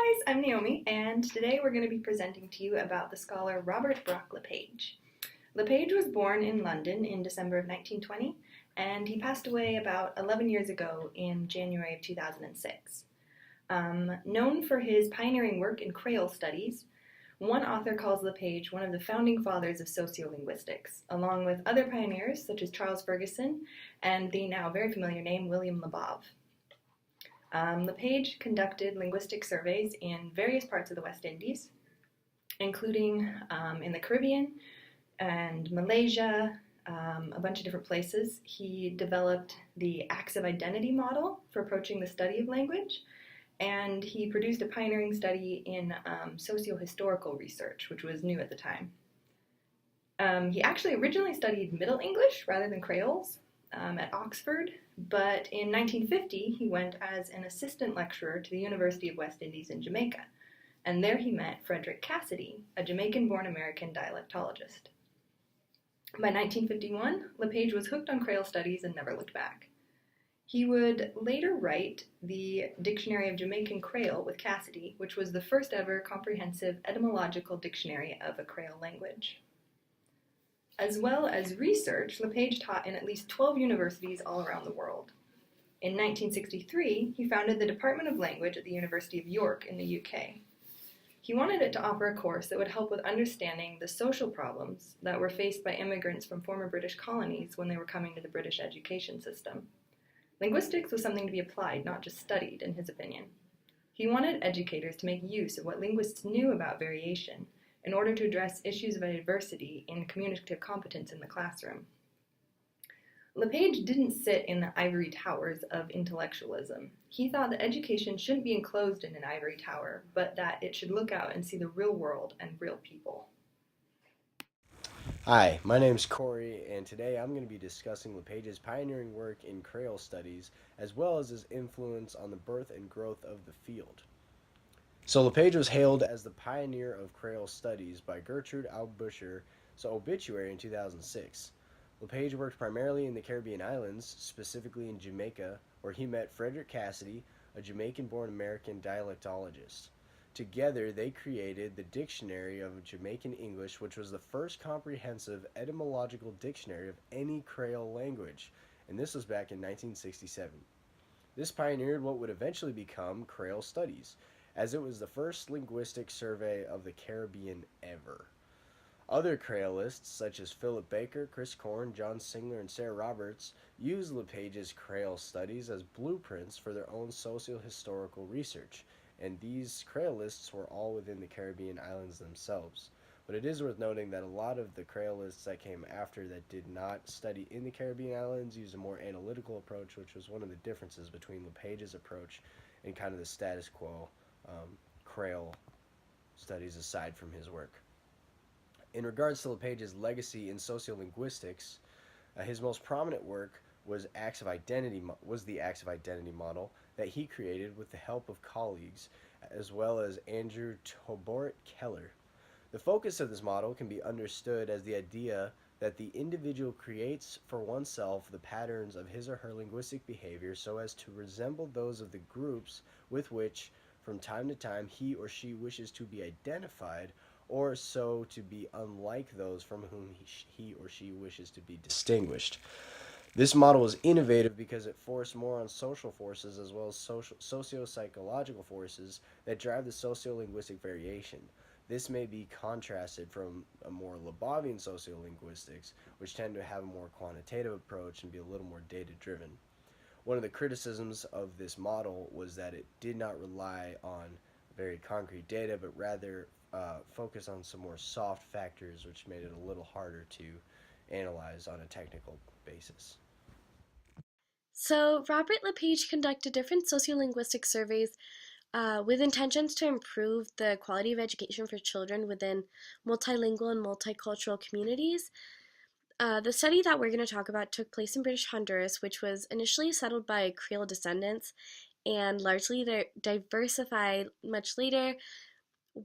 Hi guys, I'm Naomi, and today we're going to be presenting to you about the scholar Robert Brock LePage. LePage was born in London in December of 1920, and he passed away about 11 years ago in January of 2006. Known for his pioneering work in Creole studies, one author calls LePage one of the founding fathers of sociolinguistics, along with other pioneers such as Charles Ferguson and the now very familiar name William Labov. LePage conducted linguistic surveys in various parts of the West Indies, including in the Caribbean and Malaysia, a bunch of different places. He developed the acts of identity model for approaching the study of language, and he produced a pioneering study in socio-historical research, which was new at the time. He actually originally studied Middle English rather than Creoles at Oxford, but in 1950 he went as an assistant lecturer to the University of West Indies in Jamaica, and there he met Frederick Cassidy, a Jamaican-born American dialectologist. By 1951, LePage was hooked on Creole studies and never looked back. He would later write the Dictionary of Jamaican Creole with Cassidy, which was the first ever comprehensive etymological dictionary of a Creole language. As well as research, LePage taught in at least 12 universities all around the world. In 1963, he founded the Department of Language at the University of York in the UK. He wanted it to offer a course that would help with understanding the social problems that were faced by immigrants from former British colonies when they were coming to the British education system. Linguistics was something to be applied, not just studied, in his opinion. He wanted educators to make use of what linguists knew about variation in order to address issues of diversity in communicative competence in the classroom. LePage didn't sit in the ivory towers of intellectualism. He thought that education shouldn't be enclosed in an ivory tower, but that it should look out and see the real world and real people. Hi, my name is Corey, and today I'm going to be discussing LePage's pioneering work in Creole studies, as well as his influence on the birth and growth of the field. So LePage was hailed as the pioneer of Creole studies by Gertrude Albuscher's obituary in 2006. LePage worked primarily in the Caribbean islands, specifically in Jamaica, where he met Frederick Cassidy, a Jamaican-born American dialectologist. Together, they created the Dictionary of Jamaican English, which was the first comprehensive etymological dictionary of any Creole language, and this was back in 1967. This pioneered what would eventually become Creole studies, as it was the first linguistic survey of the Caribbean ever. Other Creolists, such as Philip Baker, Chris Korn, John Singler, and Sarah Roberts, used LePage's Creole studies as blueprints for their own socio-historical research, and these Creolists were all within the Caribbean islands themselves. But it is worth noting that a lot of the Creolists that came after that did not study in the Caribbean islands used a more analytical approach, which was one of the differences between LePage's approach and kind of the status quo Creole studies aside from his work. In regards to LePage's legacy in sociolinguistics, his most prominent work was the Acts of Identity model that he created with the help of colleagues, as well as Andrew Toborit Keller. The focus of this model can be understood as the idea that the individual creates for oneself the patterns of his or her linguistic behavior so as to resemble those of the groups with which, from time to time, he or she wishes to be identified, or so to be unlike those from whom he or she wishes to be distinguished. This model was innovative because it forced more on social forces as well as socio-psychological forces that drive the sociolinguistic variation. This may be contrasted from a more Labovian sociolinguistics, which tend to have a more quantitative approach and be a little more data-driven. One of the criticisms of this model was that it did not rely on very concrete data, but rather focus on some more soft factors, which made it a little harder to analyze on a technical basis. So, Robert LePage conducted different sociolinguistic surveys with intentions to improve the quality of education for children within multilingual and multicultural communities. The study that we're going to talk about took place in British Honduras, which was initially settled by Creole descendants and largely diversified much later,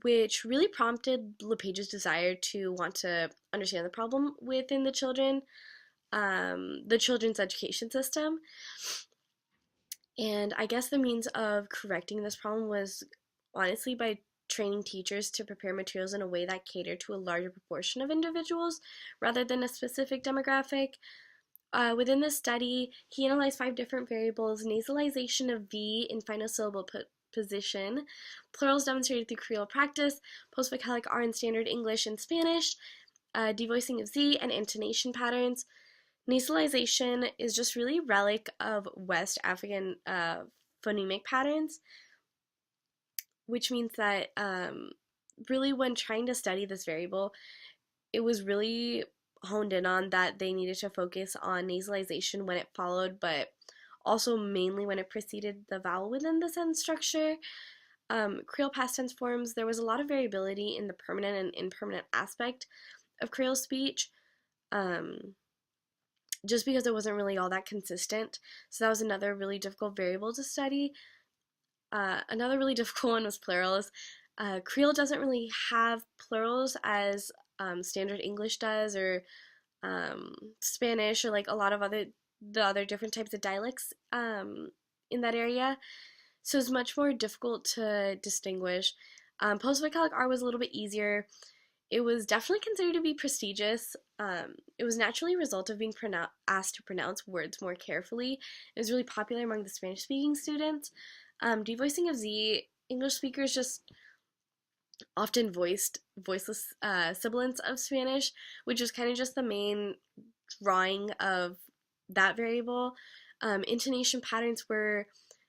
which really prompted LePage's desire to want to understand the problem within the children's education system. And I guess the means of correcting this problem was honestly by training teachers to prepare materials in a way that cater to a larger proportion of individuals rather than a specific demographic. Within this study, he analyzed 5 different variables: nasalization of V in final syllable position, plurals demonstrated through Creole practice, postvocalic R in standard English and Spanish, devoicing of Z, and intonation patterns. Nasalization is just really relic of West African phonemic patterns, which means that really when trying to study this variable, it was really honed in on that they needed to focus on nasalization when it followed, but also mainly when it preceded the vowel within the sentence structure. Creole past tense forms, there was a lot of variability in the permanent and impermanent aspect of Creole speech, just because it wasn't really all that consistent. So that was another really difficult variable to study. Another really difficult one was plurals. Creole doesn't really have plurals as standard English does, or Spanish, or like a lot of the other different types of dialects in that area. So it's much more difficult to distinguish. Postvocalic R was a little bit easier. It was definitely considered to be prestigious. It was naturally a result of being asked to pronounce words more carefully. It was really popular among the Spanish-speaking students. Devoicing of Z, English speakers just often voiced voiceless sibilants of Spanish, which is kind of just the main drawing of that variable. Intonation patterns were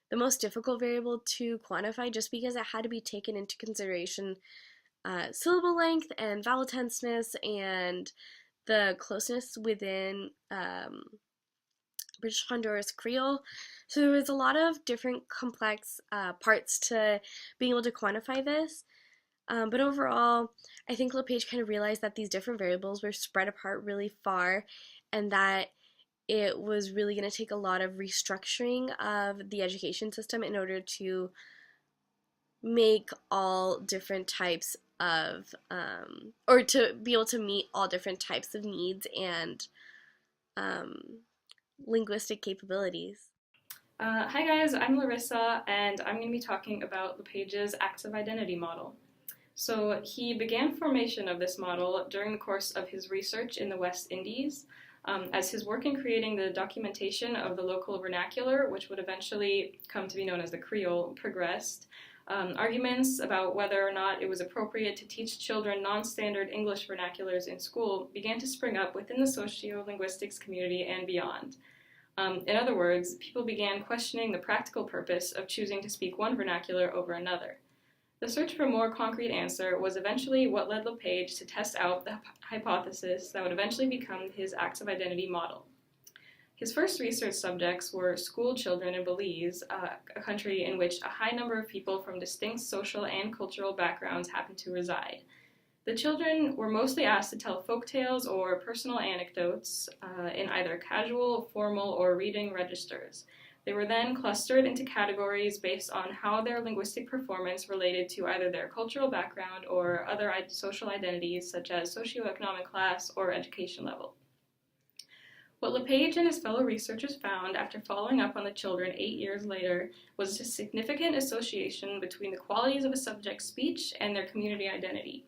the most difficult variable to quantify just because it had to be taken into consideration syllable length and vowel tenseness and the closeness within British Honduras Creole. So there was a lot of different complex parts to being able to quantify this. But overall, I think LePage kind of realized that these different variables were spread apart really far, and that it was really going to take a lot of restructuring of the education system in order to make all different types of, or to be able to meet all different types of needs and linguistic capabilities. Hi guys, I'm Larissa, and I'm going to be talking about LePage's active identity model. So he began formation of this model during the course of his research in the West Indies, as his work in creating the documentation of the local vernacular, which would eventually come to be known as the Creole, progressed. Arguments about whether or not it was appropriate to teach children non-standard English vernaculars in school began to spring up within the sociolinguistics community and beyond. In other words, people began questioning the practical purpose of choosing to speak one vernacular over another. The search for a more concrete answer was eventually what led LePage to test out the hypothesis that would eventually become his active identity model. His first research subjects were school children in Belize, a country in which a high number of people from distinct social and cultural backgrounds happened to reside. The children were mostly asked to tell folk tales or personal anecdotes in either casual, formal, or reading registers. They were then clustered into categories based on how their linguistic performance related to either their cultural background or other social identities, such as socioeconomic class or education level. What LePage and his fellow researchers found after following up on the children 8 years later was a significant association between the qualities of a subject's speech and their community identity.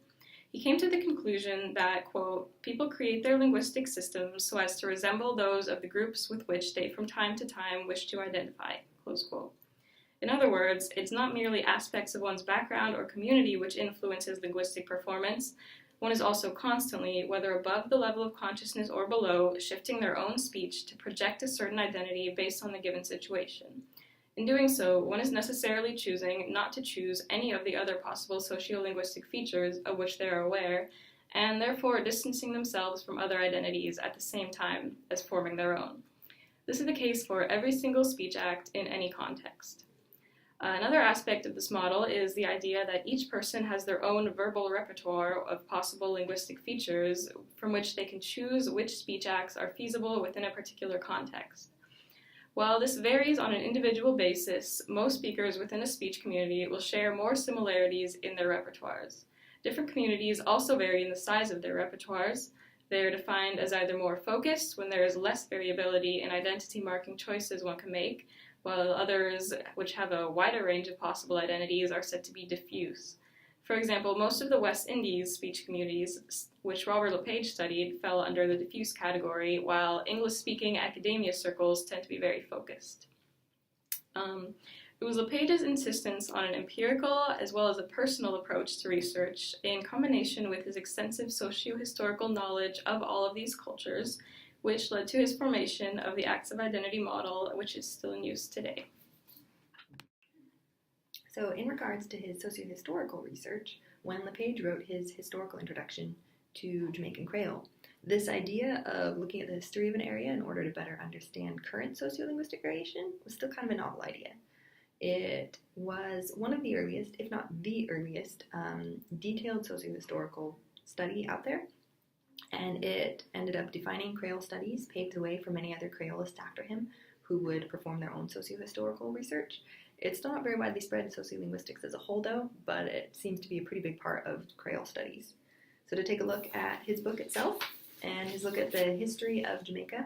He came to the conclusion that, quote, people create their linguistic systems so as to resemble those of the groups with which they from time to time wish to identify, close quote. In other words, it's not merely aspects of one's background or community which influences linguistic performance. One is also constantly, whether above the level of consciousness or below, shifting their own speech to project a certain identity based on the given situation. In doing so, one is necessarily choosing not to choose any of the other possible sociolinguistic features of which they are aware, and therefore distancing themselves from other identities at the same time as forming their own. This is the case for every single speech act in any context. Another aspect of this model is the idea that each person has their own verbal repertoire of possible linguistic features from which they can choose which speech acts are feasible within a particular context. While this varies on an individual basis, most speakers within a speech community will share more similarities in their repertoires. Different communities also vary in the size of their repertoires. They are defined as either more focused, when there is less variability in identity marking choices one can make, while others, which have a wider range of possible identities, are said to be diffuse. For example, most of the West Indies speech communities, which Robert LePage studied, fell under the diffuse category, while English-speaking academia circles tend to be very focused. It was LePage's insistence on an empirical as well as a personal approach to research, in combination with his extensive socio-historical knowledge of all of these cultures, which led to his formation of the Acts of Identity model, which is still in use today. So in regards to his socio-historical research, when LePage wrote his historical introduction to Jamaican Creole, this idea of looking at the history of an area in order to better understand current sociolinguistic variation was still kind of a novel idea. It was one of the earliest, if not the earliest, detailed socio-historical study out there, and it ended up defining Creole studies, paved the way for many other Creolists after him who would perform their own socio-historical research. It's still not very widely spread in sociolinguistics as a whole, though, but it seems to be a pretty big part of Creole studies. So to take a look at his book itself and his look at the history of Jamaica,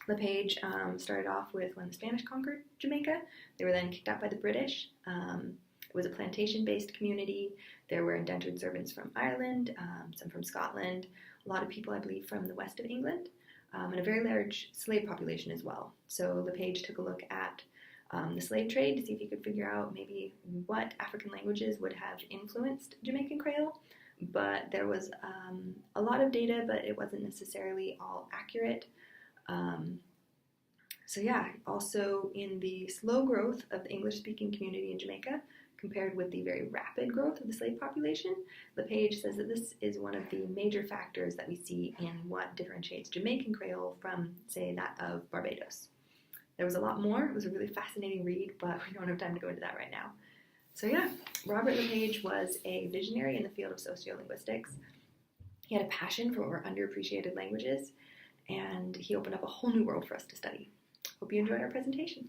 LePage started off with when the Spanish conquered Jamaica. They were then kicked out by the British. It was a plantation-based community. There were indentured servants from Ireland, some from Scotland, a lot of people, I believe, from the west of England, and a very large slave population as well. So LePage took a look at the slave trade to see if he could figure out maybe what African languages would have influenced Jamaican Creole, but there was a lot of data, but it wasn't necessarily all accurate. So yeah, also in the slow growth of the English-speaking community in Jamaica, compared with the very rapid growth of the slave population, LePage says that this is one of the major factors that we see in what differentiates Jamaican Creole from, say, that of Barbados. There was a lot more. It was a really fascinating read, but we don't have time to go into that right now. So yeah, Robert LePage was a visionary in the field of sociolinguistics. He had a passion for what were underappreciated languages, and he opened up a whole new world for us to study. Hope you enjoyed our presentation.